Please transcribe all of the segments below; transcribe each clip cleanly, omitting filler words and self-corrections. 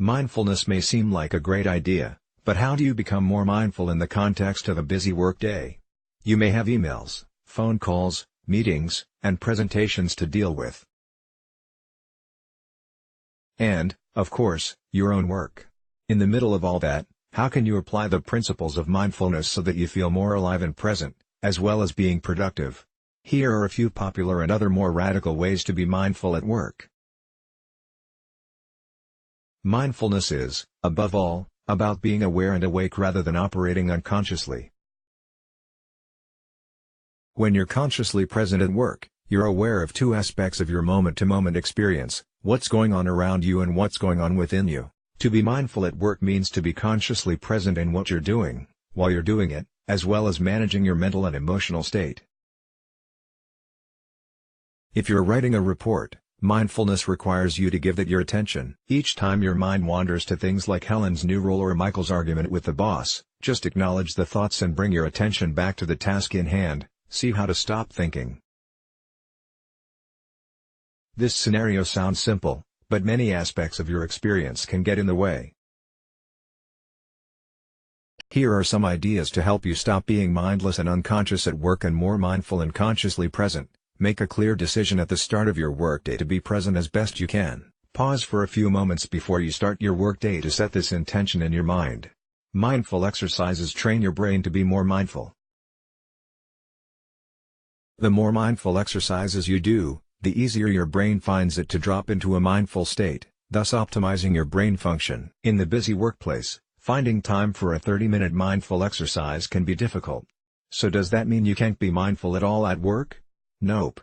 Mindfulness may seem like a great idea, but how do you become more mindful in the context of a busy workday? You may have emails, phone calls, meetings, and presentations to deal with. And, of course, your own work. In the middle of all that, how can you apply the principles of mindfulness so that you feel more alive and present, as well as being productive? Here are a few popular and other more radical ways to be mindful at work. Mindfulness is, above all, about being aware and awake rather than operating unconsciously. When you're consciously present at work, you're aware of two aspects of your moment-to-moment experience: what's going on around you and what's going on within you. To be mindful at work means to be consciously present in what you're doing, while you're doing it, as well as managing your mental and emotional state. If you're writing a report, mindfulness requires you to give it your attention. Each time your mind wanders to things like Helen's new role or Michael's argument with the boss, just acknowledge the thoughts and bring your attention back to the task in hand. See how to stop thinking. This scenario sounds simple, but many aspects of your experience can get in the way. Here are some ideas to help you stop being mindless and unconscious at work and more mindful and consciously present. Make a clear decision at the start of your workday to be present as best you can. Pause for a few moments before you start your workday to set this intention in your mind. Mindful exercises train your brain to be more mindful. The more mindful exercises you do, the easier your brain finds it to drop into a mindful state, thus optimizing your brain function. In the busy workplace, finding time for a 30-minute mindful exercise can be difficult. So does that mean you can't be mindful at all at work? Nope.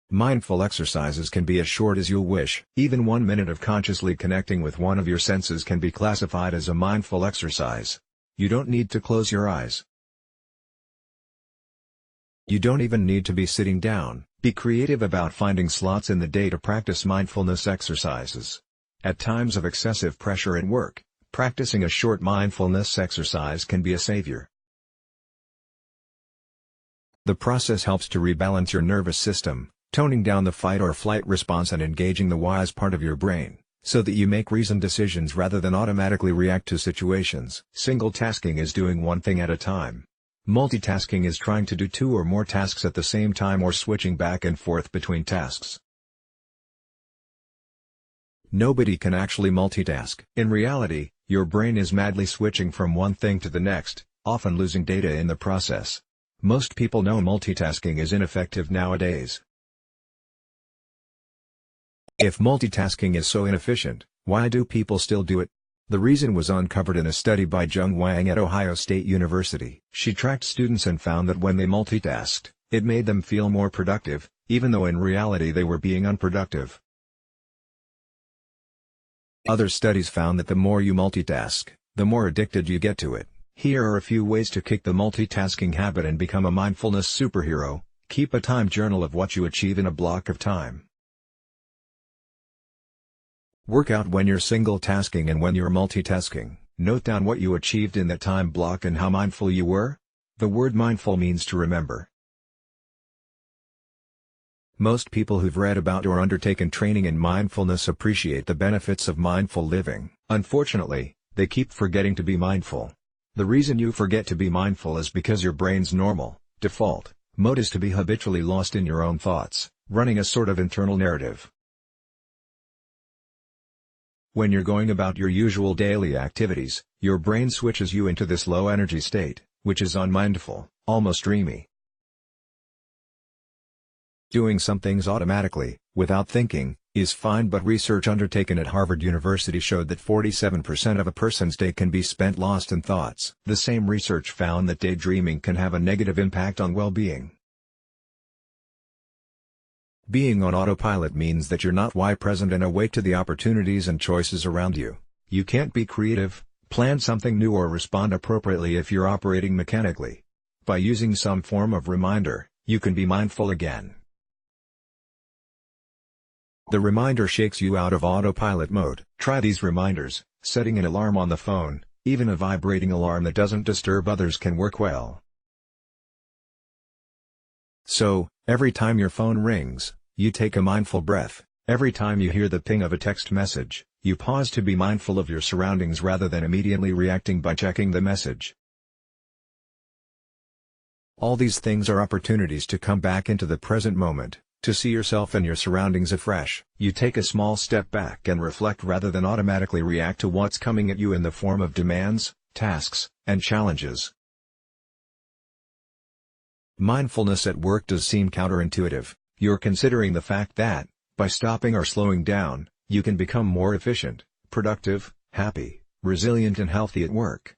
Mindful exercises can be as short as you'll wish. Even 1 minute of consciously connecting with one of your senses can be classified as a mindful exercise. You don't need to close your eyes. You don't even need to be sitting down. Be creative about finding slots in the day to practice mindfulness exercises. At times of excessive pressure at work, practicing a short mindfulness exercise can be a savior. The process helps to rebalance your nervous system, toning down the fight or flight response and engaging the wise part of your brain, so that you make reasoned decisions rather than automatically react to situations. Single tasking is doing one thing at a time. Multitasking is trying to do 2 or more tasks at the same time or switching back and forth between tasks. Nobody can actually multitask. In reality, your brain is madly switching from one thing to the next, often losing data in the process. Most people know multitasking is ineffective nowadays. If multitasking is so inefficient, why do people still do it? The reason was uncovered in a study by Jung Wang at Ohio State University. She tracked students and found that when they multitasked, it made them feel more productive, even though in reality they were being unproductive. Other studies found that the more you multitask, the more addicted you get to it. Here are a few ways to kick the multitasking habit and become a mindfulness superhero. Keep a time journal of what you achieve in a block of time. Work out when you're single-tasking and when you're multitasking. Note down what you achieved in that time block and how mindful you were. The word mindful means to remember. Most people who've read about or undertaken training in mindfulness appreciate the benefits of mindful living. Unfortunately, they keep forgetting to be mindful. The reason you forget to be mindful is because your brain's normal, default, mode is to be habitually lost in your own thoughts, running a sort of internal narrative. When you're going about your usual daily activities, your brain switches you into this low-energy state, which is unmindful, almost dreamy. Doing some things automatically, without thinking, is fine, but research undertaken at Harvard University showed that 47% of a person's day can be spent lost in thoughts. The same research found that daydreaming can have a negative impact on well-being. Being on autopilot means that you're not present and awake to the opportunities and choices around you. You can't be creative, plan something new or respond appropriately if you're operating mechanically. By using some form of reminder, you can be mindful again. The reminder shakes you out of autopilot mode. Try these reminders. Setting an alarm on the phone, even a vibrating alarm that doesn't disturb others, can work well. So, every time your phone rings, you take a mindful breath. Every time you hear the ping of a text message, you pause to be mindful of your surroundings rather than immediately reacting by checking the message. All these things are opportunities to come back into the present moment, to see yourself and your surroundings afresh. You take a small step back and reflect rather than automatically react to what's coming at you in the form of demands, tasks, and challenges. Mindfulness at work does seem counterintuitive. You're considering the fact that, by stopping or slowing down, you can become more efficient, productive, happy, resilient and healthy at work.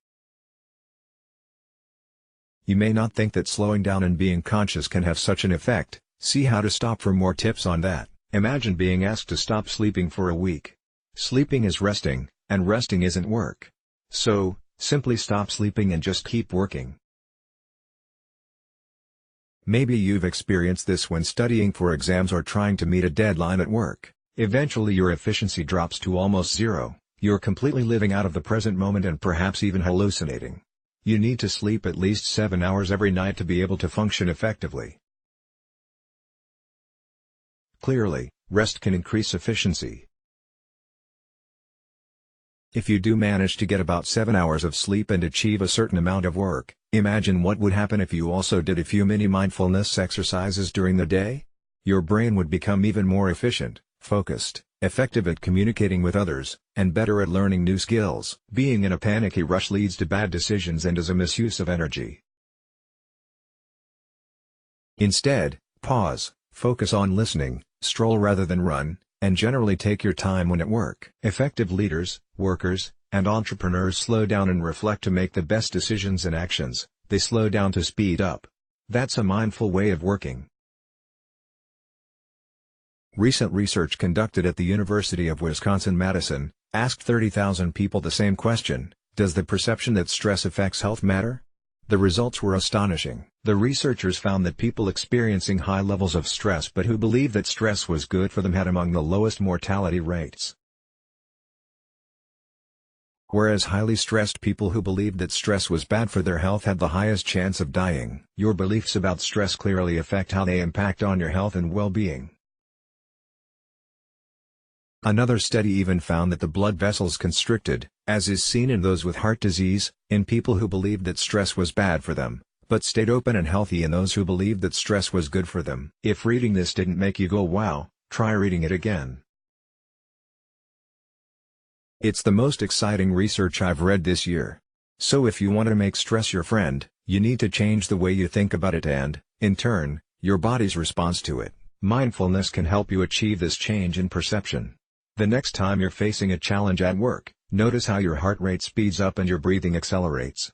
You may not think that slowing down and being conscious can have such an effect. See how to stop for more tips on that. Imagine being asked to stop sleeping for a week. Sleeping is resting, and resting isn't work. So, simply stop sleeping and just keep working. Maybe you've experienced this when studying for exams or trying to meet a deadline at work. Eventually your efficiency drops to almost zero. You're completely living out of the present moment and perhaps even hallucinating. You need to sleep at least 7 hours every night to be able to function effectively. Clearly, rest can increase efficiency. If you do manage to get about 7 hours of sleep and achieve a certain amount of work, imagine what would happen if you also did a few mini mindfulness exercises during the day? Your brain would become even more efficient, focused, effective at communicating with others, and better at learning new skills. Being in a panicky rush leads to bad decisions and is a misuse of energy. Instead, pause, focus on listening, stroll rather than run, and generally take your time when at work. Effective leaders, workers, and entrepreneurs slow down and reflect to make the best decisions and actions. They slow down to speed up. That's a mindful way of working. Recent research conducted at the University of Wisconsin-Madison asked 30,000 people the same question: does the perception that stress affects health matter? The results were astonishing. The researchers found that people experiencing high levels of stress but who believed that stress was good for them had among the lowest mortality rates. Whereas highly stressed people who believed that stress was bad for their health had the highest chance of dying. Your beliefs about stress clearly affect how they impact on your health and well-being. Another study even found that the blood vessels constricted, as is seen in those with heart disease, in people who believed that stress was bad for them, but stayed open and healthy in those who believed that stress was good for them. If reading this didn't make you go wow, try reading it again. It's the most exciting research I've read this year. So if you want to make stress your friend, you need to change the way you think about it and, in turn, your body's response to it. Mindfulness can help you achieve this change in perception. The next time you're facing a challenge at work, notice how your heart rate speeds up and your breathing accelerates.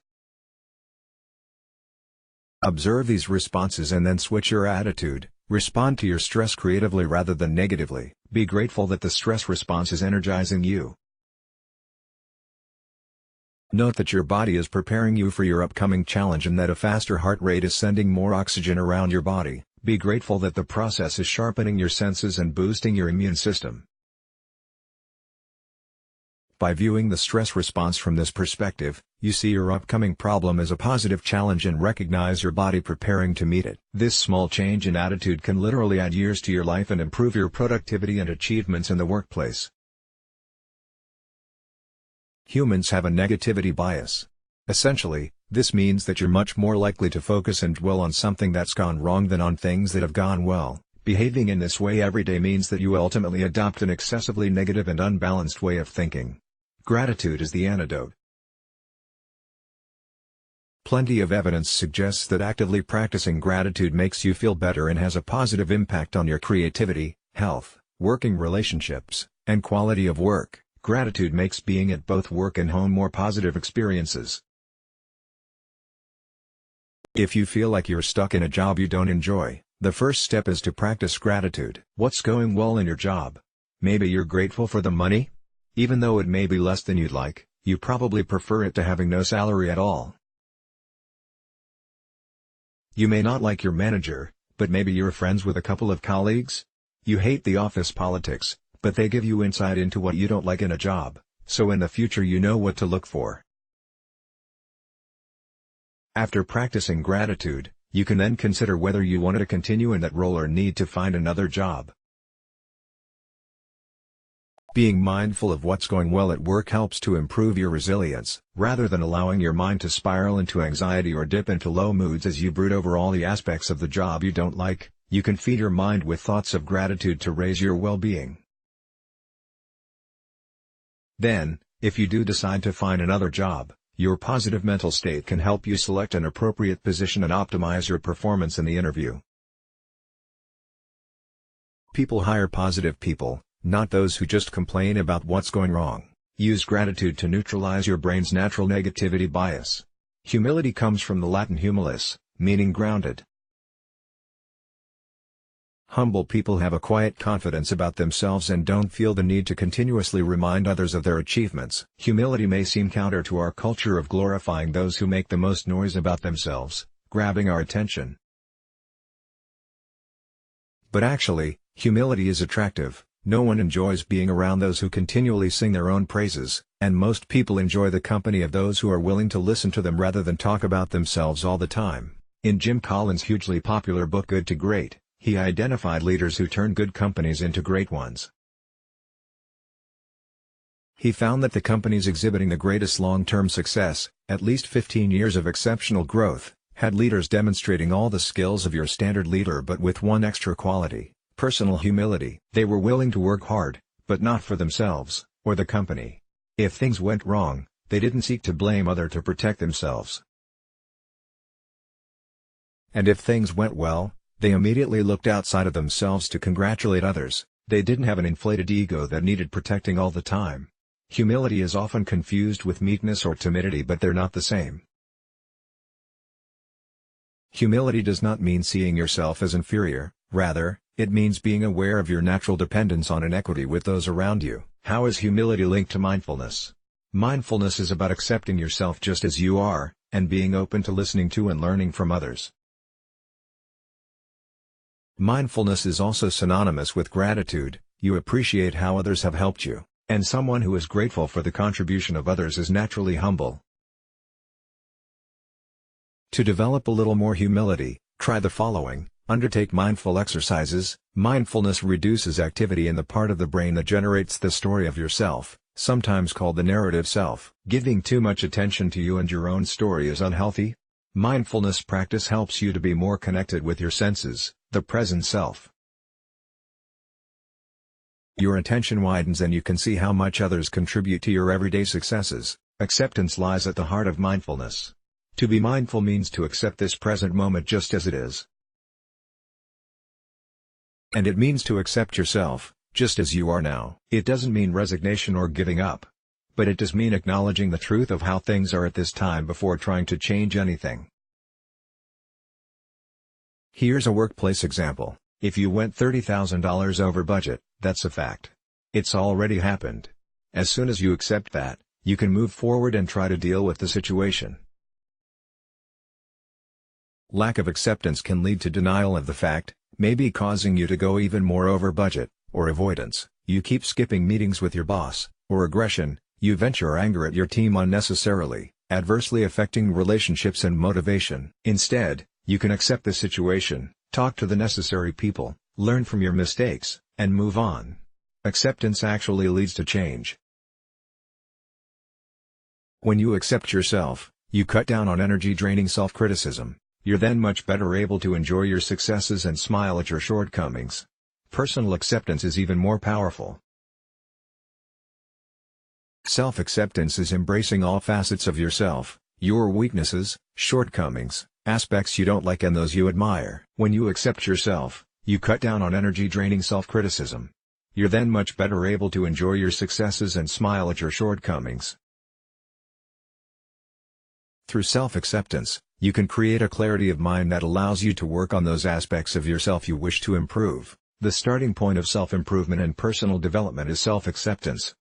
Observe these responses and then switch your attitude. Respond to your stress creatively rather than negatively. Be grateful that the stress response is energizing you. Note that your body is preparing you for your upcoming challenge and that a faster heart rate is sending more oxygen around your body. Be grateful that the process is sharpening your senses and boosting your immune system. By viewing the stress response from this perspective, you see your upcoming problem as a positive challenge and recognize your body preparing to meet it. This small change in attitude can literally add years to your life and improve your productivity and achievements in the workplace. Humans have a negativity bias. Essentially, this means that you're much more likely to focus and dwell on something that's gone wrong than on things that have gone well. Behaving in this way every day means that you ultimately adopt an excessively negative and unbalanced way of thinking. Gratitude is the antidote. Plenty of evidence suggests that actively practicing gratitude makes you feel better and has a positive impact on your creativity, health, working relationships, and quality of work. Gratitude makes being at both work and home more positive experiences. If you feel like you're stuck in a job you don't enjoy, the first step is to practice gratitude. What's going well in your job? Maybe you're grateful for the money? Even though it may be less than you'd like, you probably prefer it to having no salary at all. You may not like your manager, but maybe you're friends with a couple of colleagues? You hate the office politics, but they give you insight into what you don't like in a job, so in the future you know what to look for. After practicing gratitude, you can then consider whether you want to continue in that role or need to find another job. Being mindful of what's going well at work helps to improve your resilience, rather than allowing your mind to spiral into anxiety or dip into low moods as you brood over all the aspects of the job you don't like. You can feed your mind with thoughts of gratitude to raise your well-being. Then, if you do decide to find another job, your positive mental state can help you select an appropriate position and optimize your performance in the interview. People hire positive people, not those who just complain about what's going wrong. Use gratitude to neutralize your brain's natural negativity bias. Humility comes from the Latin humilis, meaning grounded. Humble people have a quiet confidence about themselves and don't feel the need to continuously remind others of their achievements. Humility may seem counter to our culture of glorifying those who make the most noise about themselves, grabbing our attention. But actually, humility is attractive. No one enjoys being around those who continually sing their own praises, and most people enjoy the company of those who are willing to listen to them rather than talk about themselves all the time. In Jim Collins' hugely popular book Good to Great, he identified leaders who turn good companies into great ones. He found that the companies exhibiting the greatest long-term success, at least 15 years of exceptional growth, had leaders demonstrating all the skills of your standard leader but with one extra quality: personal humility. They were willing to work hard, but not for themselves, or the company. If things went wrong, they didn't seek to blame others to protect themselves. And if things went well, they immediately looked outside of themselves to congratulate others. They didn't have an inflated ego that needed protecting all the time. Humility is often confused with meekness or timidity, but they're not the same. Humility does not mean seeing yourself as inferior, rather, it means being aware of your natural dependence on and equity with those around you. How is humility linked to mindfulness? Mindfulness is about accepting yourself just as you are, and being open to listening to and learning from others. Mindfulness is also synonymous with gratitude. You appreciate how others have helped you, and someone who is grateful for the contribution of others is naturally humble. To develop a little more humility, try the following. Undertake mindful exercises. Mindfulness reduces activity in the part of the brain that generates the story of yourself, sometimes called the narrative self. Giving too much attention to you and your own story is unhealthy. Mindfulness practice helps you to be more connected with your senses, the present self. Your attention widens and you can see how much others contribute to your everyday successes. Acceptance lies at the heart of mindfulness. To be mindful means to accept this present moment just as it is. And it means to accept yourself, just as you are now. It doesn't mean resignation or giving up. But it does mean acknowledging the truth of how things are at this time before trying to change anything. Here's a workplace example. If you went $30,000 over budget, that's a fact. It's already happened. As soon as you accept that, you can move forward and try to deal with the situation. Lack of acceptance can lead to denial of the fact, maybe causing you to go even more over budget, or avoidance. You keep skipping meetings with your boss, or aggression. You vent your anger at your team unnecessarily, adversely affecting relationships and motivation. Instead, you can accept the situation, talk to the necessary people, learn from your mistakes, and move on. Acceptance actually leads to change. When you accept yourself, you cut down on energy-draining self-criticism. You're then much better able to enjoy your successes and smile at your shortcomings. Personal acceptance is even more powerful. Self-acceptance is embracing all facets of yourself, your weaknesses, shortcomings, aspects you don't like and those you admire. When you accept yourself, you cut down on energy-draining self-criticism. You're then much better able to enjoy your successes and smile at your shortcomings. Through self-acceptance, you can create a clarity of mind that allows you to work on those aspects of yourself you wish to improve. The starting point of self-improvement and personal development is self-acceptance.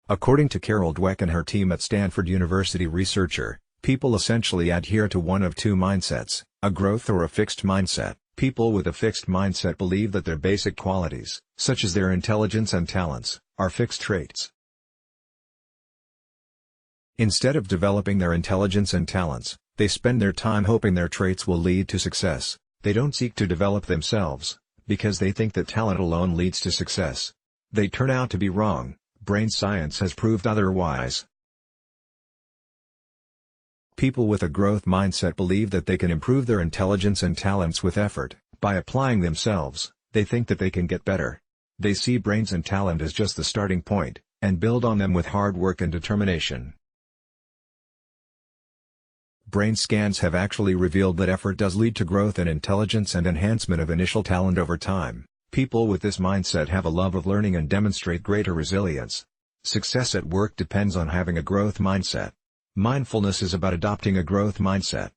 According to Carol Dweck and her team at Stanford University researcher, people essentially adhere to one of two mindsets, a growth or a fixed mindset. People with a fixed mindset believe that their basic qualities, such as their intelligence and talents, are fixed traits. Instead of developing their intelligence and talents, they spend their time hoping their traits will lead to success. They don't seek to develop themselves, because they think that talent alone leads to success. They turn out to be wrong. Brain science has proved otherwise. People with a growth mindset believe that they can improve their intelligence and talents with effort. By applying themselves, they think that they can get better. They see brains and talent as just the starting point, and build on them with hard work and determination. Brain scans have actually revealed that effort does lead to growth in intelligence and enhancement of initial talent over time. People with this mindset have a love of learning and demonstrate greater resilience. Success at work depends on having a growth mindset. Mindfulness is about adopting a growth mindset.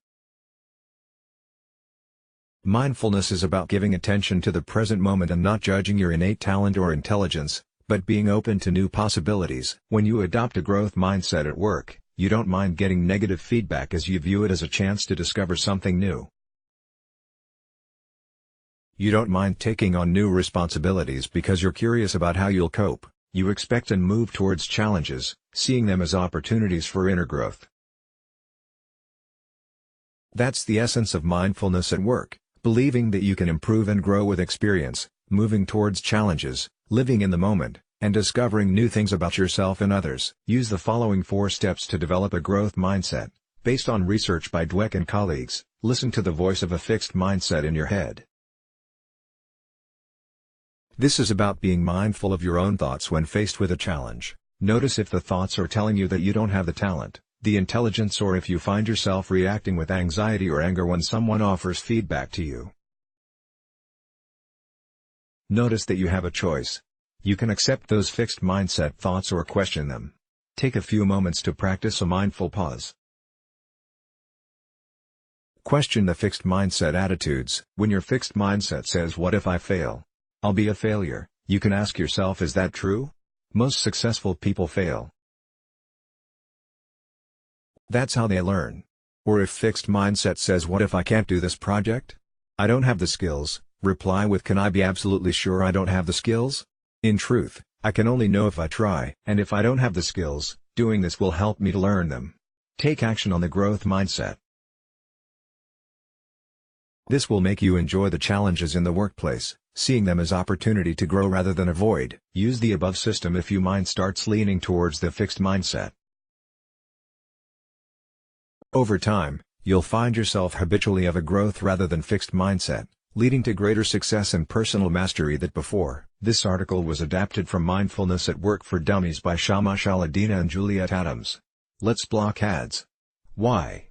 Mindfulness is about giving attention to the present moment and not judging your innate talent or intelligence, but being open to new possibilities. When you adopt a growth mindset at work, you don't mind getting negative feedback as you view it as a chance to discover something new. You don't mind taking on new responsibilities because you're curious about how you'll cope. You expect and move towards challenges, seeing them as opportunities for inner growth. That's the essence of mindfulness at work, believing that you can improve and grow with experience, moving towards challenges, living in the moment, and discovering new things about yourself and others. Use the following 4 steps to develop a growth mindset. Based on research by Dweck and colleagues, listen to the voice of a fixed mindset in your head. This is about being mindful of your own thoughts when faced with a challenge. Notice if the thoughts are telling you that you don't have the talent, the intelligence, or if you find yourself reacting with anxiety or anger when someone offers feedback to you. Notice that you have a choice. You can accept those fixed mindset thoughts or question them. Take a few moments to practice a mindful pause. Question the fixed mindset attitudes. When your fixed mindset says, "What if I fail? I'll be a failure," you can ask yourself, is that true? Most successful people fail. That's how they learn. Or if fixed mindset says, "What if I can't do this project? I don't have the skills," reply with, "Can I be absolutely sure I don't have the skills? In truth, I can only know if I try. And if I don't have the skills, doing this will help me to learn them." Take action on the growth mindset. This will make you enjoy the challenges in the workplace, seeing them as opportunity to grow rather than avoid. Use the above system if your mind starts leaning towards the fixed mindset. Over time, you'll find yourself habitually of a growth rather than fixed mindset, leading to greater success and personal mastery than before. This article was adapted from Mindfulness at Work for Dummies by Shamash Aladina and Juliet Adams. Let's block ads. Why?